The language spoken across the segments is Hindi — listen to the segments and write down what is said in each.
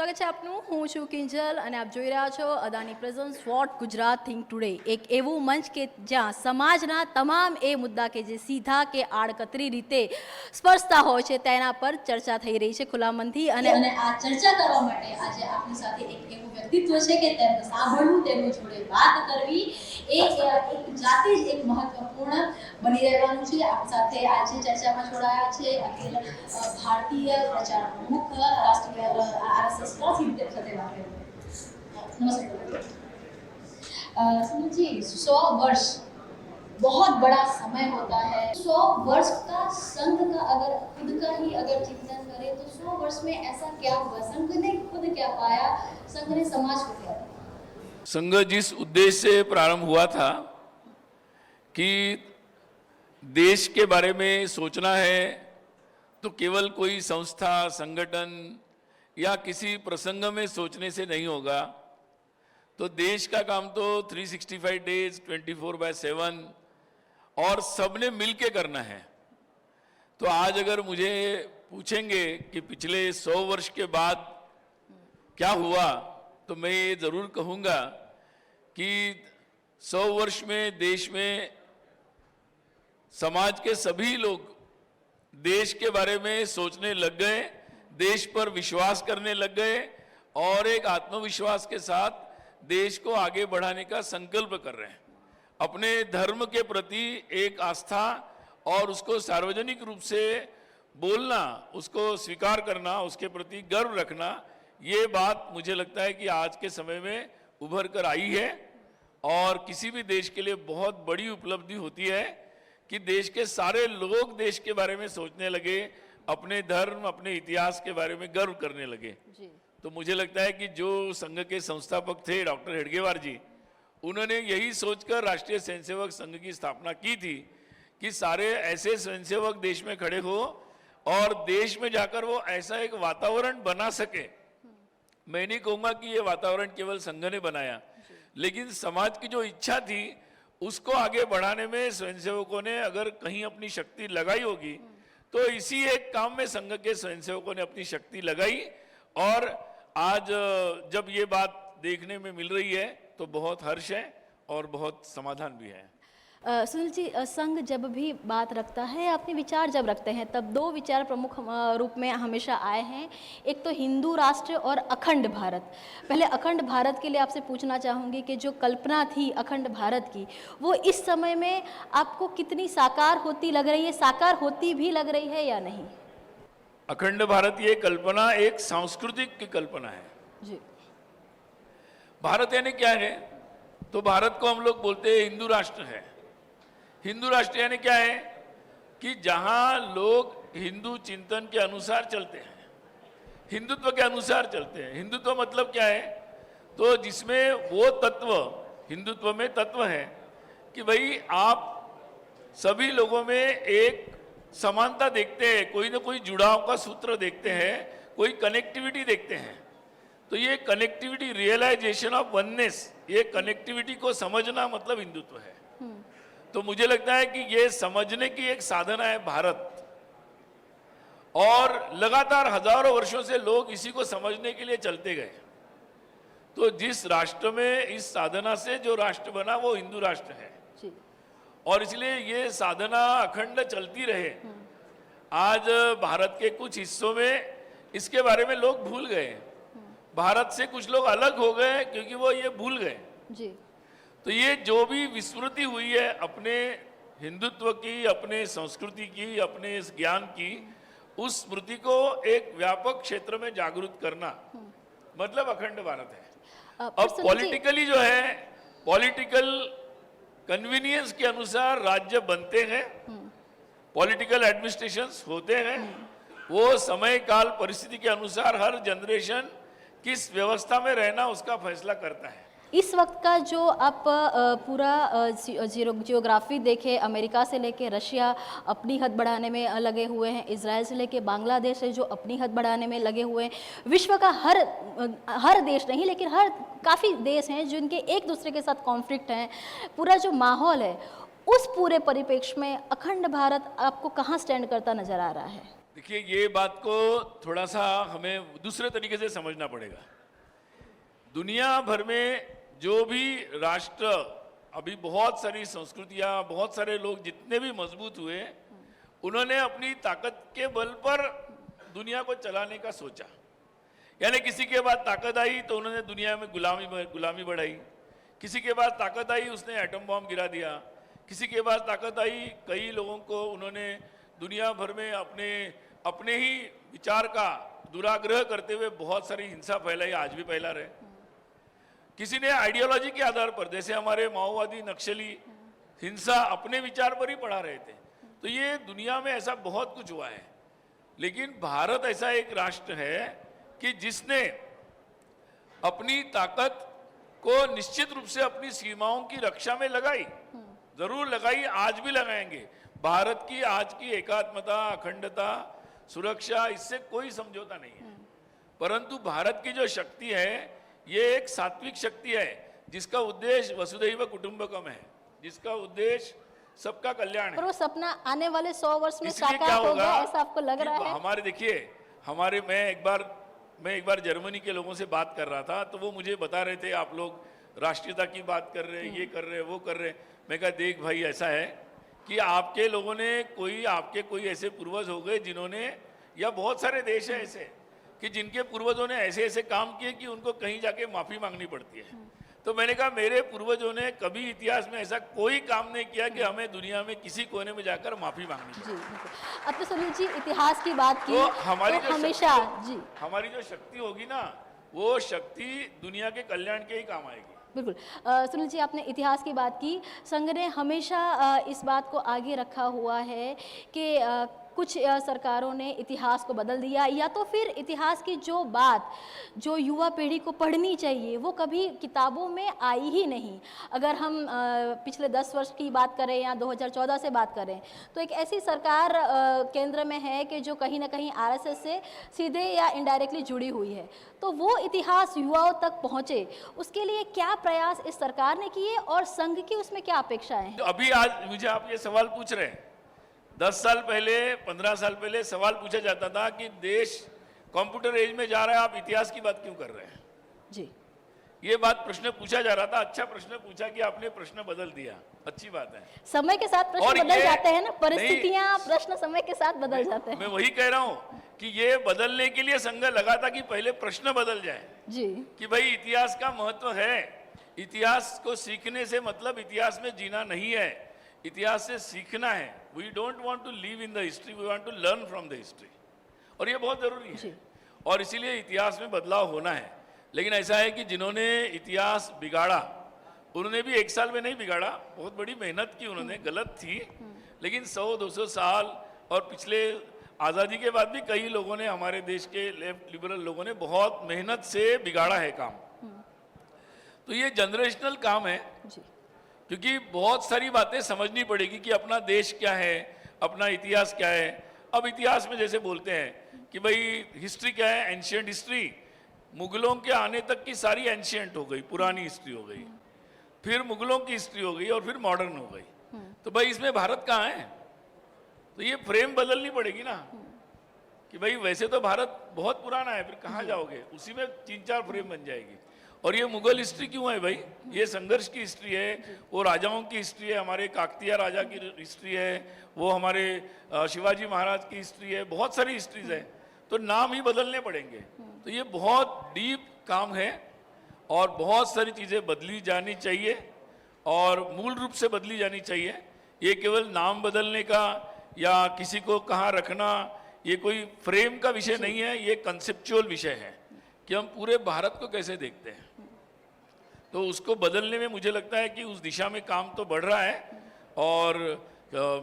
સ્વાગત છે આપનું. હું છું કિંજલ અને આપ જોઈ રહ્યા છો Adani presents what Gujarat think today, એક એવું મંચ કે જ્યાં સમાજના તમામ એ મુદ્દા કે જે સીધા કે આડકતરી રીતે સ્પર્શતા હોય છે તેના પર ચર્ચા થઈ રહી છે ખુલ્લા મનથી. અને આ ચર્ચા કરવા માટે આજે આપણી સાથે એક એવું વ્યક્તિત્વ છે કે તેમને સાંભળવું, તેમની જોડે વાત કરવી એ એક જાતે જ એક મહત્વપૂર્ણ બની રહેવાનું છે. આપણી સાથે આજે ચર્ચામાં જોડાયા છે અખિલ ભારતીય પ્રચાર પ્રમુખ રાષ્ટ્રીય RSS સાથે વાત કરીએ. नमस्ते सुनील जी, 100 वर्ष बहुत बड़ा समय होता है. 100 वर्ष का संघ का अगर खुद का ही अगर चिंतन करें तो 100 वर्ष में ऐसा क्या हुआ, संघ ने खुद क्या पाया, संघ ने समाज को क्या दिया? संघ जिस उद्देश्य से प्रारंभ हुआ था कि देश के बारे में सोचना है तो केवल कोई संस्था, संगठन या किसी प्रसंग में सोचने से नहीं होगा. तो देश का काम तो 365 डेज 24/7 और सबने मिलके करना है. तो आज अगर मुझे पूछेंगे कि पिछले 100 वर्ष के बाद क्या हुआ तो मैं ये ज़रूर कहूँगा कि 100 वर्ष में देश में समाज के सभी लोग देश के बारे में सोचने लग गए, देश पर विश्वास करने लग गए और एक आत्मविश्वास के साथ देश को आगे बढ़ाने का संकल्प कर रहे हैं. अपने धर्म के प्रति एक आस्था और उसको सार्वजनिक रूप से बोलना, उसको स्वीकार करना, उसके प्रति गर्व रखना, ये बात मुझे लगता है कि आज के समय में उभर कर आई है और किसी भी देश के लिए बहुत बड़ी उपलब्धि होती है कि देश के सारे लोग देश के बारे में सोचने लगे, अपने धर्म, अपने इतिहास के बारे में गर्व करने लगे जी. तो मुझे लगता है कि जो संघ के संस्थापक थे डॉक्टर हेडगेवार जी, उन्होंने यही सोचकर राष्ट्रीय स्वयंसेवक संघ की स्थापना की थी कि सारे ऐसे स्वयंसेवक देश में खड़े हो और देश में जाकर वो ऐसा एक वातावरण बना सके. मैं नहीं कहूँगा कि ये वातावरण केवल संघ ने बनाया, लेकिन समाज की जो इच्छा थी उसको आगे बढ़ाने में स्वयंसेवकों ने अगर कहीं अपनी शक्ति लगाई होगी तो इसी एक काम में संघ के स्वयंसेवकों ने अपनी शक्ति लगाई. और आज जब ये बात देखने में मिल रही है तो बहुत हर्ष है और बहुत समाधान भी है. सुनील जी, संघ जब भी बात रखता है, अपने विचार जब रखते हैं, तब दो विचार प्रमुख रूप में हमेशा आए हैं. एक तो हिंदू राष्ट्र और अखंड भारत. पहले अखंड भारत के लिए आपसे पूछना चाहूँगी कि जो कल्पना थी अखंड भारत की, वो इस समय में आपको कितनी साकार होती लग रही है, साकार होती भी लग रही है या नहीं? अखंड भारत ये कल्पना एक सांस्कृतिक की कल्पना है जी. भारत यानी क्या है? तो भारत को हम लोग बोलते हैं हिंदू राष्ट्र है. हिंदू राष्ट्र यानी क्या है कि जहां लोग हिंदू चिंतन के अनुसार चलते हैं, हिंदुत्व के अनुसार चलते हैं. हिंदुत्व मतलब क्या है? तो जिसमें वो तत्व, हिंदुत्व में तत्व है कि भाई आप सभी लोगों में एक समानता देखते हैं, कोई ना कोई जुड़ाव का सूत्र देखते हैं, कोई कनेक्टिविटी देखते हैं. तो ये कनेक्टिविटी, रियलाइजेशन ऑफ वननेस, ये कनेक्टिविटी को समझना मतलब हिंदुत्व है. तो मुझे लगता है कि ये समझने की एक साधना है भारत, और लगातार हजारों वर्षों से लोग इसी को समझने के लिए चलते गए. तो जिस राष्ट्र में इस साधना से जो राष्ट्र बना वो हिंदू राष्ट्र है जी. और इसलिए ये साधना अखंड चलती रहे. आज भारत के कुछ हिस्सों में इसके बारे में लोग भूल गए, भारत से कुछ लोग अलग हो गए क्योंकि वो ये भूल गए जी. तो ये जो भी विस्मृति हुई है अपने हिंदुत्व की, अपने संस्कृति की, अपने इस ज्ञान की, उस स्मृति को एक व्यापक क्षेत्र में जागरूक करना मतलब अखंड भारत है. अब पॉलिटिकली जो है, पॉलिटिकल कन्वीनियंस के अनुसार राज्य बनते हैं, पॉलिटिकल एडमिनिस्ट्रेशंस होते हैं, वो समय काल परिस्थिति के अनुसार हर जनरेशन किस व्यवस्था में रहना उसका फैसला करता है. इस वक्त का जो आप पूरा जियोग्राफी देखें, अमेरिका से लेके रशिया अपनी हद बढ़ाने में लगे हुए हैं, इजराइल से लेके बांग्लादेश से जो अपनी हद बढ़ाने में लगे हुए हैं, विश्व का हर देश नहीं लेकिन हर काफ़ी देश हैं जिनके एक दूसरे के साथ कॉन्फ्लिक्ट हैं. पूरा जो माहौल है उस पूरे परिप्रेक्ष्य में अखंड भारत आपको कहाँ स्टैंड करता नजर आ रहा है? देखिए, ये बात को थोड़ा सा हमें दूसरे तरीके से समझना पड़ेगा। दुनिया भर में जो भी राष्ट्र, अभी बहुत सारी संस्कृतियां, बहुत सारे लोग जितने भी मजबूत हुए, उन्होंने अपनी ताकत के बल पर दुनिया को चलाने का सोचा। यानी किसी के पास ताकत आई तो उन्होंने दुनिया में गुलामी बढ़ाई, किसी के पास ताकत आई उसने एटम बॉम्ब गिरा दिया, किसी के पास ताकत आई कई लोगों को उन्होंने दुनिया भर में अपने ही विचार का दुराग्रह करते हुए बहुत सारी हिंसा फैलाई, आज भी फैला रहे। किसी ने आइडियोलॉजी के आधार पर, जैसे हमारे माओवादी नक्सली हिंसा अपने विचार पर ही पढ़ा रहे थे। तो ये दुनिया में ऐसा बहुत कुछ हुआ है, लेकिन भारत ऐसा एक राष्ट्र है कि जिसने अपनी ताकत को निश्चित रूप से अपनी सीमाओं की रक्षा में लगाई, जरूर लगाई, आज भी लगाएंगे। भारत की आज की एकात्मता, अखंडता, सुरक्षा, इससे कोई समझौता नहीं है। परंतु भारत की जो शक्ति है ये एक सात्विक शक्ति है, जिसका उद्देश्य वसुधैव कुटुंबकम है, जिसका उद्देश्य सबका कल्याण पर है। वो सपना आने वाले 100 वर्ष में इसलिए क्या साकार होगा, होगा ऐसा आपको लग कि रहा है? हमारे, देखिए, हमारे मैं एक बार जर्मनी के लोगों से बात कर रहा था, तो वो मुझे बता रहे थे आप लोग राष्ट्रीयता की बात कर रहे हैं, ये कर रहे हैं, वो कर रहे हैं। मैं कहा देख भाई, ऐसा है कि आपके लोगों ने आपके कोई ऐसे पूर्वज हो गए जिन्होंने, या बहुत सारे देश हैं ऐसे कि जिनके पूर्वजों ने ऐसे ऐसे काम किए कि उनको कहीं जाके माफी मांगनी पड़ती है। तो मैंने कहा मेरे पूर्वजों ने कभी इतिहास में ऐसा कोई काम नहीं किया कि हमें दुनिया में किसी कोने में जाकर माफी मांगनी पड़े। जी बिल्कुल। अब तो सुनील जी इतिहास की बात की तो हमारी तो जो हमेशा जी हमारी जो शक्ति होगी ना, वो शक्ति दुनिया के कल्याण के ही काम आएगी। बिल्कुल। सुनील जी, आपने इतिहास की बात की। संघ ने हमेशा इस बात को आगे रखा हुआ है कि कुछ सरकारों ने इतिहास को बदल दिया, या तो फिर इतिहास की जो बात जो युवा पीढ़ी को पढ़नी चाहिए वो कभी किताबों में आई ही नहीं। अगर हम पिछले 10 वर्ष की बात करें या 2014 से बात करें, तो एक ऐसी सरकार केंद्र में है कि जो कहीं ना कहीं आरएसएस से सीधे या इनडायरेक्टली जुड़ी हुई है। तो वो इतिहास युवाओं तक पहुँचे, उसके लिए क्या प्रयास इस सरकार ने किए और संघ की उसमें क्या अपेक्षाएं हैं? अभी आज मुझे आप ये सवाल पूछ रहे हैं, 10 साल पहले, 15 साल पहले सवाल पूछा जाता था कि देश कंप्यूटर एज में जा रहा है, आप इतिहास की बात क्यों कर रहे हैं? जी, ये बात प्रश्न पूछा जा रहा था। अच्छा प्रश्न पूछा कि आपने प्रश्न बदल दिया, अच्छी बात है। समय के साथ और प्रश्न बदल ये- जाते हैं ना, नहीं, परिस्थितियां, प्रश्न समय के साथ बदल जाते मैं हैं। वही कह रहा हूं कि ये बदलने के लिए संघ लगा था कि पहले प्रश्न बदल जाए जी कि भाई इतिहास का महत्व है। इतिहास को सीखने से मतलब इतिहास में जीना नहीं है, इतिहास से सीखना है। We don't want to live in the history, we want to learn from the history, और ये बहुत जरूरी जी। है। और इसीलिए इतिहास में बदलाव होना है। लेकिन ऐसा है कि जिन्होंने इतिहास बिगाड़ा, उन्होंने भी 1 साल में नहीं बिगाड़ा, बहुत बड़ी मेहनत की उन्होंने, गलत थी, लेकिन 100-200 साल, और पिछले आज़ादी के बाद भी कई लोगों ने, हमारे देश के लेफ्ट लिबरल लोगों ने बहुत मेहनत से बिगाड़ा है काम। तो ये जनरेशनल काम है, जी क्योंकि बहुत सारी बातें समझनी पड़ेगी कि अपना देश क्या है, अपना इतिहास क्या है। अब इतिहास में जैसे बोलते हैं कि भाई हिस्ट्री क्या है, एंशियंट हिस्ट्री, मुगलों के आने तक की सारी एंशियंट हो गई, पुरानी हिस्ट्री हो गई, फिर मुगलों की हिस्ट्री हो गई, और फिर मॉडर्न हो गई। तो भाई इसमें भारत कहाँ है? तो ये फ्रेम बदलनी पड़ेगी ना कि भाई वैसे तो भारत बहुत पुराना है, फिर कहाँ जाओगे? उसी में 3-4 फ्रेम बन जाएगी। और ये मुगल हिस्ट्री क्यों है भाई? ये संघर्ष की हिस्ट्री है, वो राजाओं की हिस्ट्री है, हमारे काकतीय राजा की हिस्ट्री है, वो हमारे शिवाजी महाराज की हिस्ट्री है, बहुत सारी हिस्ट्रीज है। तो नाम ही बदलने पड़ेंगे। तो ये बहुत डीप काम है और बहुत सारी चीज़ें बदली जानी चाहिए, और मूल रूप से बदली जानी चाहिए। ये केवल नाम बदलने का या किसी को कहाँ रखना, ये कोई फ्रेम का विषय नहीं है, ये कंसेप्चुअल विषय है कि हम पूरे भारत को कैसे देखते हैं। तो उसको बदलने में मुझे लगता है कि उस दिशा में काम तो बढ़ रहा है। और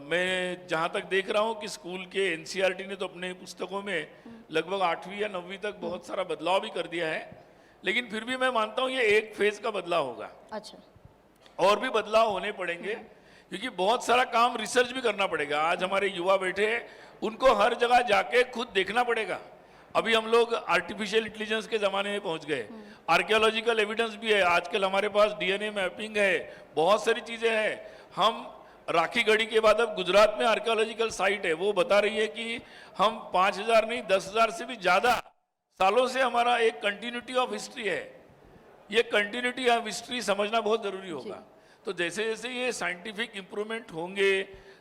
मैं जहाँ तक देख रहा हूँ कि स्कूल के एनसीईआरटी ने तो अपने पुस्तकों में लगभग 8वीं या 9वीं तक बहुत सारा बदलाव भी कर दिया है, लेकिन फिर भी मैं मानता हूँ ये एक फेज का बदलाव होगा। अच्छा, और भी बदलाव होने पड़ेंगे, क्योंकि बहुत सारा काम रिसर्च भी करना पड़ेगा। आज हमारे युवा बैठे हैं, उनको हर जगह जाके खुद देखना पड़ेगा। अभी हम लोग आर्टिफिशियल इंटेलिजेंस के ज़माने में पहुंच गए, आर्कियोलॉजिकल एविडेंस भी है, आजकल हमारे पास डीएनए मैपिंग है, बहुत सारी चीज़ें हैं। हम राखी गढ़ी के बाद अब गुजरात में आर्कियोलॉजिकल साइट है, वो बता रही है कि हम 5,000 नहीं 10,000 से भी ज्यादा सालों से हमारा एक कंटिन्यूटी ऑफ हिस्ट्री है। ये कंटिन्यूटी ऑफ हिस्ट्री समझना बहुत जरूरी होगा। तो जैसे जैसे ये साइंटिफिक इंप्रूवमेंट होंगे,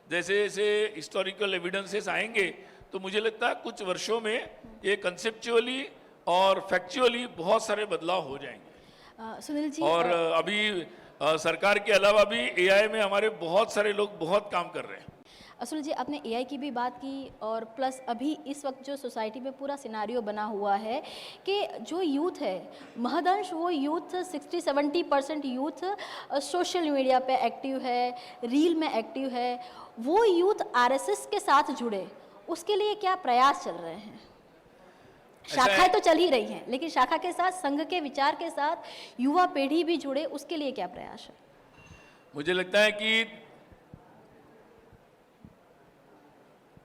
जैसे जैसे हिस्टोरिकल एविडेंसेस आएंगे, तो मुझे लगता है कुछ वर्षों में ये कंसेप्चुअली और फैक्चुअली बहुत सारे बदलाव हो जाएंगे। सुनील जी, और अभी सरकार के अलावा भी एआई में हमारे बहुत सारे लोग बहुत काम कर रहे हैं। सुनील जी, आपने एआई की भी बात की, और प्लस अभी इस वक्त जो सोसाइटी में पूरा सिनारियो बना हुआ है कि जो यूथ है, महदंश वो यूथ 60-70% यूथ सोशल मीडिया पे एक्टिव है, रील में एक्टिव है। वो यूथ आरएसएस के साथ जुड़े, उसके लिए क्या प्रयास चल रहे हैं? शाखाएं तो चल ही रही हैं, लेकिन शाखा के साथ, संघ के विचार के साथ युवा पीढ़ी भी जुड़े, उसके लिए क्या प्रयास है? मुझे लगता है कि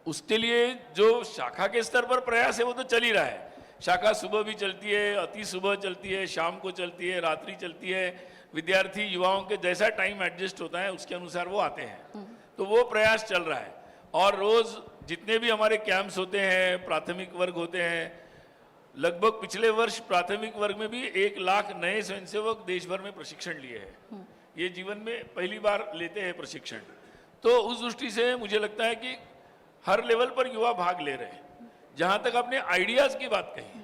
उसके लिए जो शाखा के स्तर पर प्रयास है वो तो चल ही रहा है। शाखा सुबह भी चलती है, अति सुबह चलती है, शाम को चलती है, रात्रि चलती है। विद्यार्थी युवाओं के जैसा टाइम एडजस्ट होता है उसके अनुसार वो आते हैं, तो वो प्रयास चल रहा है। और रोज जितने भी हमारे कैंप्स होते हैं, प्राथमिक वर्ग होते हैं, लगभग पिछले वर्ष प्राथमिक वर्ग में भी 1 लाख नए स्वयंसेवक देश भर में प्रशिक्षण लिए हैं। ये जीवन में पहली बार लेते हैं प्रशिक्षण। तो उस दृष्टि से मुझे लगता है कि हर लेवल पर युवा भाग ले रहे हैं। जहां तक आपने आइडियाज की बात कही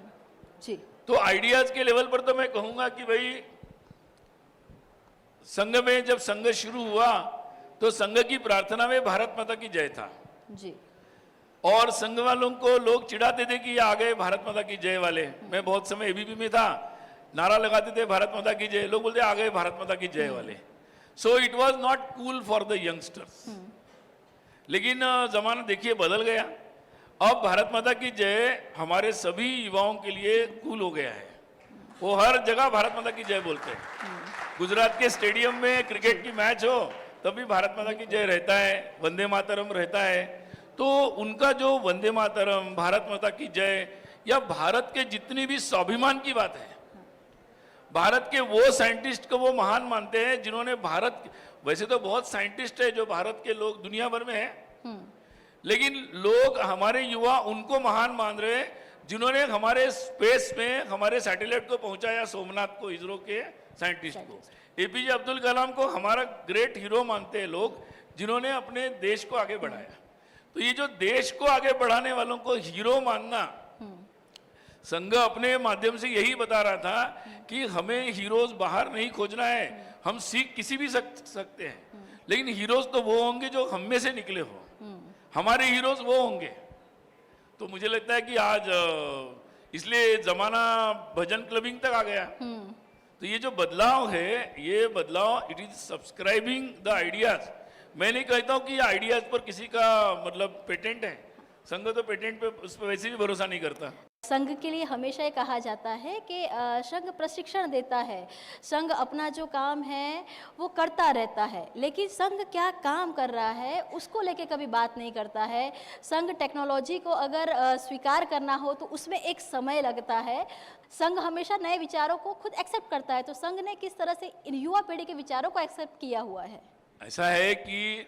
जी, तो आइडियाज के लेवल पर तो मैं कहूंगा कि भाई संघ में जब संघ शुरू हुआ तो संघ की प्रार्थना में भारत माता की जय था जी। और संघ वालों को लोग चिढ़ाते थे कि ये आ गए भारत माता की जय वाले। मैं बहुत समय एबीपी में था, नारा लगाते थे भारत माता की जय, लोग बोलते आ गए भारत माता की जय वाले। So it was not cool for the youngsters. लेकिन जमाना देखिए बदल गया। अब भारत माता की जय हमारे सभी युवाओं के लिए कूल हो गया है। वो हर जगह भारत माता की जय बोलते हैं। गुजरात के स्टेडियम में क्रिकेट की मैच हो तभी भारत माता की जय रहता है, वंदे मातरम रहता है। तो उनका जो वंदे मातरम, भारत माता की जय, या भारत के जितनी भी स्वाभिमान की बात है, भारत के वो साइंटिस्ट को वो महान मानते हैं जिन्होंने भारत, वैसे तो बहुत साइंटिस्ट है जो भारत के लोग दुनिया भर में है, लेकिन लोग हमारे युवा उनको महान मान रहे हैं जिन्होंने हमारे स्पेस में हमारे सैटेलाइट को पहुंचाया, सोमनाथ को, इसरो के साइंटिस्ट को। एपीजे अब्दुल कलाम को हमारा ग्रेट हीरो मानते हैं लोग, जिन्होंने अपने देश को आगे बढ़ाया। तो ये जो देश को आगे बढ़ाने वालों को हीरो मानना, संघ अपने माध्यम से यही बता रहा था कि हमें हीरोज बाहर नहीं खोजना है, हम सीख किसी भी सकते हैं, लेकिन हीरोज तो वो होंगे जो हम में से निकले हो, हमारे हीरोज वो होंगे। तो मुझे लगता है कि आज इसलिए जमाना भजन क्लबिंग तक आ गया। तो ये जो बदलाव है, ये बदलाव it is subscribing the ideas. मैं नहीं कहता हूं कि ये आइडियाज पर किसी का मतलब पेटेंट है, संघ तो पेटेंट पे उस पर वैसे भी भरोसा नहीं करता। संघ के लिए हमेशा ये कहा जाता है कि संघ प्रशिक्षण देता है, संघ अपना जो काम है वो करता रहता है, लेकिन संघ क्या काम कर रहा है उसको लेके कभी बात नहीं करता है। संघ टेक्नोलॉजी को अगर स्वीकार करना हो तो उसमें एक समय लगता है। संघ हमेशा नए विचारों को खुद एक्सेप्ट करता है। तो संघ ने किस तरह से इन युवा पीढ़ी के विचारों को एक्सेप्ट किया हुआ है? ऐसा है कि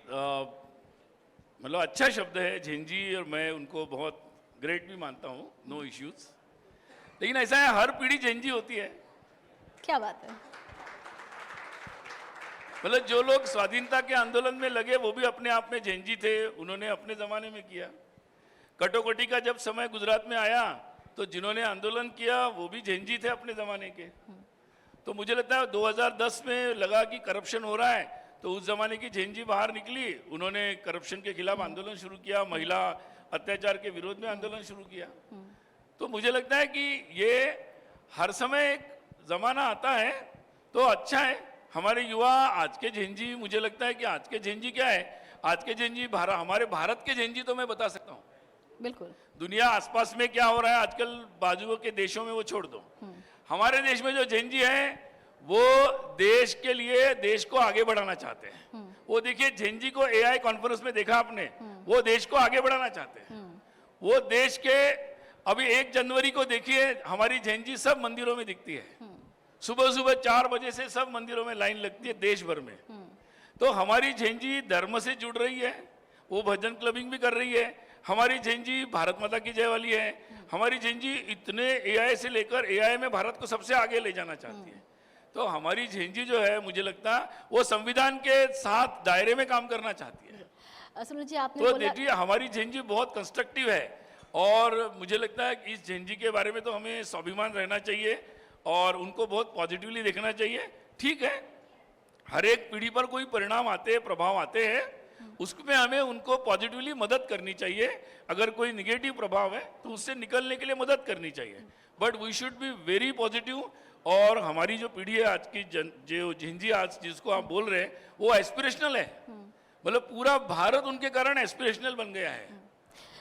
मतलब अच्छा शब्द है झेंजी, और मैं उनको बहुत ग्रेट भी मानता हूँ, नो इश्यूज। लेकिन ऐसा है हर पीढ़ी झेंजी होती है। क्या बात है? मतलब जो लोग स्वाधीनता के आंदोलन में लगे वो भी अपने आप में झेंजी थे, उन्होंने अपने जमाने में किया। कटोकटी का जब समय गुजरात में आया तो जिन्होंने आंदोलन किया वो भी झेंजी थे अपने जमाने के। तो मुझे लगता है 2010 में लगा कि करप्शन हो रहा है, तो उस जमाने की झेंजी बाहर निकली, उन्होंने करप्शन के खिलाफ आंदोलन शुरू किया, महिला अत्याचार के विरोध में आंदोलन शुरू किया। तो मुझे लगता है कि ये हर समय एक जमाना आता है तो अच्छा है। हमारे युवा आज के झेंजी, मुझे लगता है कि आज के झेंजी क्या है, आज के झेंजी हमारे भारत के झेंजी तो मैं बता सकता हूँ। बिल्कुल। दुनिया आसपास में क्या हो रहा है आजकल बाजू के देशों में वो छोड़ दो, हमारे देश में जो झेंजी है वो देश के लिए, देश को आगे बढ़ाना चाहते हैं। वो देखिए झेंजी को एआई कॉन्फ्रेंस में देखा आपने, वो देश को आगे बढ़ाना चाहते हैं। वो देश के, अभी 1 जनवरी को देखिए हमारी झेंजी सब मंदिरों में दिखती है, सुबह सुबह 4 बजे से सब मंदिरों में लाइन लगती है देश भर में। तो हमारी झेंजी धर्म से जुड़ रही है, वो भजन क्लबिंग भी कर रही है, हमारी झेंजी भारत माता की जय वाली है, हमारी झेंजी इतने एआई से लेकर एआई में भारत को सबसे आगे ले जाना चाहती है। तो हमारी झेंजी जो है, मुझे लगता है वो संविधान के साथ दायरे में काम करना चाहती है। सुनील जी, आपने तो बोला देखिए हमारी झेंजी बहुत कंस्ट्रक्टिव है, और मुझे लगता है कि इस झेंजी के बारे में तो हमें स्वाभिमान रहना चाहिए और उनको बहुत पॉजिटिवली देखना चाहिए। ठीक है, हर एक पीढ़ी पर कोई परिणाम आते हैं, प्रभाव आते हैं, उसमें हमें उनको पॉजिटिवली मदद करनी चाहिए। अगर कोई निगेटिव प्रभाव है तो उससे निकलने के लिए मदद करनी चाहिए, but we should be very positive. और हमारी जो पीढ़ी है आज की, जो झेंजी आज जिसको आप बोल रहे हैं, वो एस्पिरेशनल है, मतलब पूरा भारत उनके कारण एस्पिरेशनल बन गया है।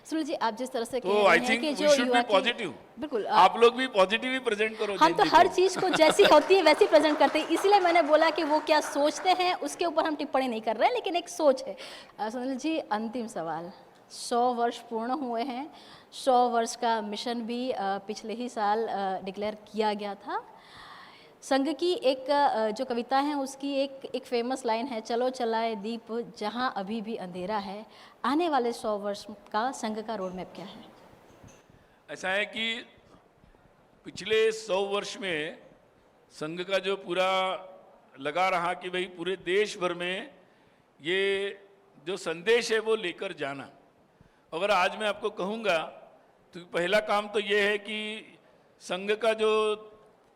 सुनील जी, आप जिस तरह से कह तो रहे आई हैं थिंक कि वी जो शुड युवा बी की, पॉजिटिव। बिल्कुल आप लोग भी पॉजिटिव ही प्रेजेंट करो। हम तो झेंजी हर को। चीज को जैसी होती है वैसी प्रेजेंट करते हैं, इसीलिए मैंने बोला कि वो क्या सोचते हैं उसके ऊपर हम टिप्पणी नहीं कर रहे हैं, लेकिन एक सोच है। सुनील जी, अंतिम सवाल, 100 वर्ष पूर्ण हुए हैं, 100 वर्ष का मिशन भी पिछले ही साल डिक्लेयर किया गया था। संघ की एक जो कविता है उसकी एक फेमस लाइन है, चलो चलाए दीप जहां अभी भी अंधेरा है। आने वाले 100 वर्ष का संघ का रोड मैप क्या है? ऐसा है कि पिछले 100 वर्ष में संघ का जो पूरा लगा रहा कि भाई पूरे देश भर में ये जो संदेश है वो लेकर जाना। अगर आज मैं आपको कहूँगा तो पहला काम तो ये है कि संघ का जो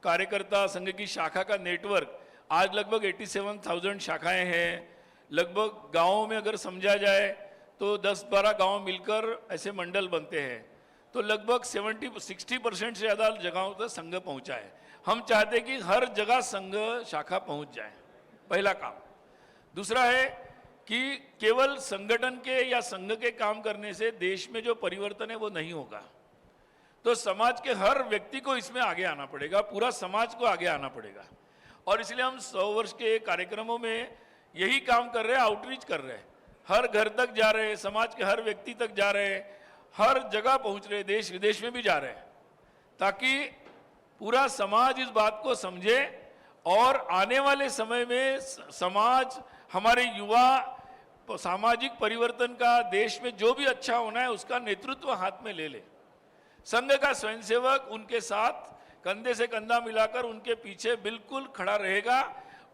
कार्यकर्ता, संघ की शाखा का नेटवर्क, आज लगभग 87,000 शाखाएं हैं। लगभग गाँवों में अगर समझा जाए तो 10-12 गांव मिलकर ऐसे मंडल बनते हैं, तो लगभग 60% से ज़्यादा जगहों तक संघ पहुंचा है। हम चाहते हैं कि हर जगह संघ शाखा पहुंच जाए, पहला काम। दूसरा है कि केवल संगठन के या संघ के काम करने से देश में जो परिवर्तन है वो नहीं होगा, तो समाज के हर व्यक्ति को इसमें आगे आना पड़ेगा, पूरा समाज को आगे आना पड़ेगा। और इसलिए हम 100 वर्ष के कार्यक्रमों में यही काम कर रहे हैं, आउटरीच कर रहे हैं, हर घर तक जा रहे हैं, समाज के हर व्यक्ति तक जा रहे हैं, हर जगह पहुंच रहे हैं, देश विदेश में भी जा रहे हैं, ताकि पूरा समाज इस बात को समझे और आने वाले समय में समाज, हमारे युवा सामाजिक परिवर्तन का, देश में जो भी अच्छा होना है उसका नेतृत्व हाथ में ले ले। संघ का स्वयंसेवक उनके साथ कंधे से कंधा मिलाकर उनके पीछे बिल्कुल खड़ा रहेगा।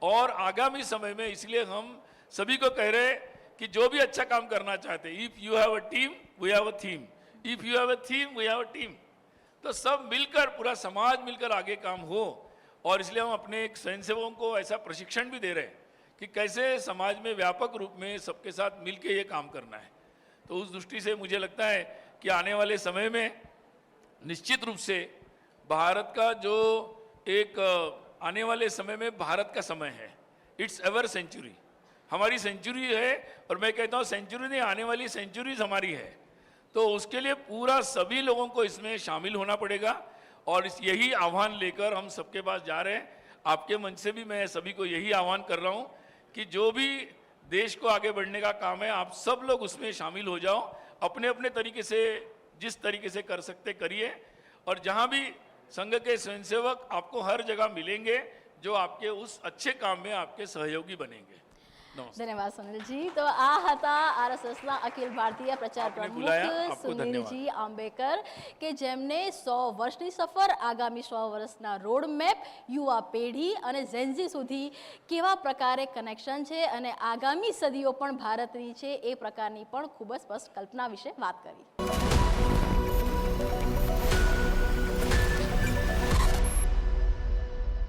और आगामी समय में इसलिए हम सभी को कह रहे हैं कि जो भी अच्छा काम करना चाहते हैं, if you have a team we have a theme, if you have a theme we have a team, तो सब मिलकर, पूरा समाज मिलकर आगे काम हो। और इसलिए हम अपने स्वयंसेवकों को ऐसा प्रशिक्षण भी दे रहे हैं कि कैसे समाज में व्यापक रूप में सबके साथ मिलकर ये काम करना है। तो उस दृष्टि से मुझे लगता है कि आने वाले समय में निश्चित रूप से भारत का जो एक आने वाले समय में भारत का समय है, इट्स एवर सेंचुरी, हमारी सेंचुरी है। और मैं कहता हूँ सेंचुरी नहीं, आने वाली सेंचुरीज हमारी है। तो उसके लिए पूरा सभी लोगों को इसमें शामिल होना पड़ेगा। और यही आह्वान लेकर हम सबके पास जा रहे हैं। आपके मंच से भी मैं सभी को यही आह्वान कर रहा हूँ कि जो भी देश को आगे बढ़ने का काम है, आप सब लोग उसमें शामिल हो जाओ, अपने अपने तरीके से, जिस तरीके से कर सकते करिए। और जहाँ भी संघ के स्वयंसेवक आपको हर जगह मिलेंगे जो आपके उस अच्छे काम में आपके सहयोगी बनेंगे। धन्यवाद सुनील जी। तो आ હતા આરએસએસના અખિલ ભારતીય પ્રચાર પ્રમુખ સુનિલજી આંબેકર કે જેમને 100 વર્ષની સફર, આગામી 100 વર્ષના રોડ મેપ, યુવા પેઢી અને ઝેન્ઝી સુધી કેવા પ્રકારે કનેક્શન છે અને આગામી સદીઓ પણ ભારતની છે એ પ્રકારની પણ ખૂબ જ સ્પષ્ટ કલ્પના વિશે વાત કરી।